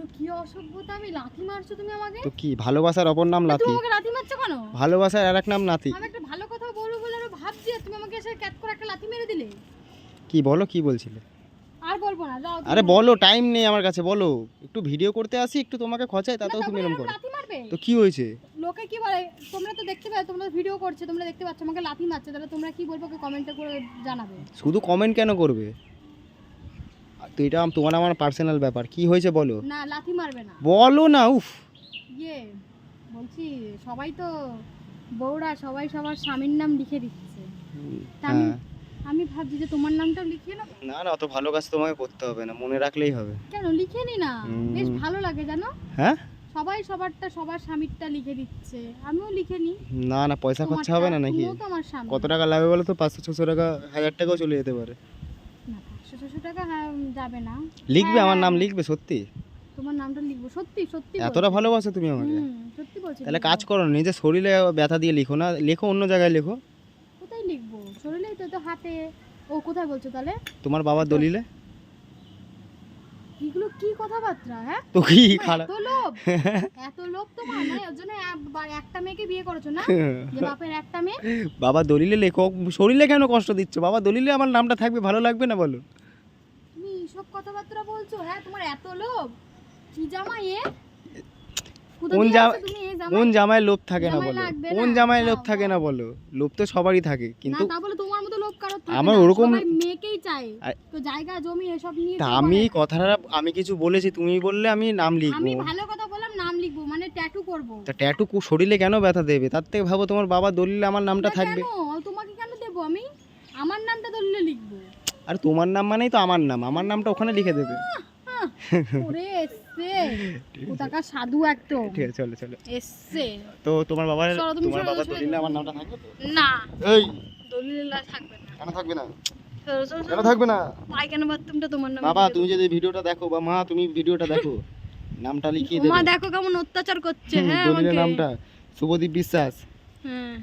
এগুলো কি অসভ্যতা, আমি লাথি মারছো তুমি আমাকে? তো কি ভালোবাসার অপর নাম তুমি লাথি? আমাকে লাথি মারছো কেন? ভালোবাসার আরেক নাম নাতি। আমি একটা ভালো কথা বলবো বলে আরো ভাবছি, আর তুমি আমাকে এসে ক্যাট করে একটা লাথি মেরে দিলে। কি বলো, কি বলছিলে? আর বলবো না, যাও। আরে বলো, টাইম নেই আমার কাছে, বলো। একটু ভিডিও করতে আসি, একটু তোমাকে খচাই, তাতেও তুমি এরকম করো। লাথি মারবে? তো কি হয়েছে? লোকে কি বলে, তোমরা তো দেখতে পাচ্ছ, তোমরা ভিডিও করছো, তোমরা দেখতে পাচ্ছ আমাকে লাথি মারছে, তাহলে তোমরা কি বলবো কমেন্টে করে জানাবে। শুধু কমেন্ট কেন করবে? তো এটা তোমার আমার পার্সোনাল ব্যাপার, কি হয়েছে বলো। না, লাথি মারবে না। বলো না। উফ, ইয়ে বলছি, সবাই তো বউরা সবাই সবার স্বামীর নাম লিখে দিচ্ছে, তা হ্যাঁ। আমি ভাবছি যে তোমার নামটাও লিখিয়ে নাও। না না, অত ভালো কাজ তোমাকে করতে হবে না, মনে রাখলেই হবে। কেন লিখে নি না? বেশ ভালো লাগে জানো। হ্যাঁ, সবাই সবারটা, সবার স্বামীরটা লিখে দিচ্ছে, আমিও লিখে নি। না না, পয়সা খরচা হবে না নাকি? তুমিও তো আমার স্বামী। কত টাকা লাগবে বলো তো? 500-600 টাকা, 1000 টাকাও চলে যেতে পারে। না, 500-600 টাকা যাবে না। লিখবে, হ্যাঁ, আমার নাম লিখবে সত্যি? তোমার নামটা লিখবো, সত্যি সত্যি এতটা ভালোবাসো তুমি আমাকে? সত্যি বলছি। তাহলে কাজ করো, নিজের শরীরে ব্যথা দিয়ে লিখো না, লেখো অন্য জায়গায় লেখো। কোথায় লিখবো? শরীরেই তো, তো হাতে। ও কোথায় বলছো তাহলে? তোমার বাবার দলিলে। এগুলো কি কথাবার্তা? হ্যাঁ, তো কি তোমার খারাপ? এত লোভ, এত লোভ তোমার, মানে ওর জন্য একটা মেয়েকে বিয়ে করেছো না, যে বাপের একটা মেয়ে। বাবার দলিলে লেখো, শরীরে কেন কষ্ট দিচ্ছ? বাবার দলিলে আমার নামটা থাকবে, ভালো লাগবে না বলো? তুমি সব কথাবার্তা বলছো? হ্যাঁ, তোমার এত লোভ। কি জামাই এ? কোথা কোন দিয়ে জামাই? আসছো তুমি এই জামাই? কোন জামায় লোভ থাকে না জামাই বলো? লাগবে কোন না। জামায় লোভ দাও, থাকে না দাও। বলো? লোভ তো সবারই থাকে, না, কিন্তু তা বলে তোমার মতো লোভ কারোর থাকে আমার না। ওরকম। সবাই মেয়েকেই চায়, তো জায়গা জমি এসব নিয়ে তা কেউ আমি বলে না। কথাটা, আমি কিছু বলেছি, তুমি বললে আমি নাম লিখবো। আমি ভালো কথা বললাম, নাম লিখবো মানে ট্যাটু করবো। তা ট্যাটু শরীরে কেন ব্যথা দেবে? তার থেকে ভাবো তোমার বাবার দলিলে আমার নামটা না, থাকবে। কেন? তোমাকে কেন দেবো আমি? আমার নামটা দলিলে লিখবো। আর তোমার নাম মানেই তো আমার নাম, আমার নামটা ওখানে লিখে দেবে। ওরে এসছে কোথাকার সাধু একদম। ঠিক আছে, চলো চলো। এসছে। তো তোমার বাবার, চলো, তুমি তোমার সরে বাবার যাও, দলিলে আমার নামটা থাকবে তো? না, এই, দলিলে থাকবে না। কেন থাকবে না? চলো, চলো, কেন চলো। থাকবে না? পায়খানা বাথরুমটা তোমার নামে বাবা লিখে তুমি যদি ভিডিওটা দেখো, বা মা তুমি ভিডিওটা দেখো, নামটা লিখিয়ে দেবো। মা দেবে। দেখো কেমন অত্যাচার করছে। হ্যাঁ, দলিলের আমাকে। নামটা শুভদীপ বিশ্বাস। হ্যাঁ।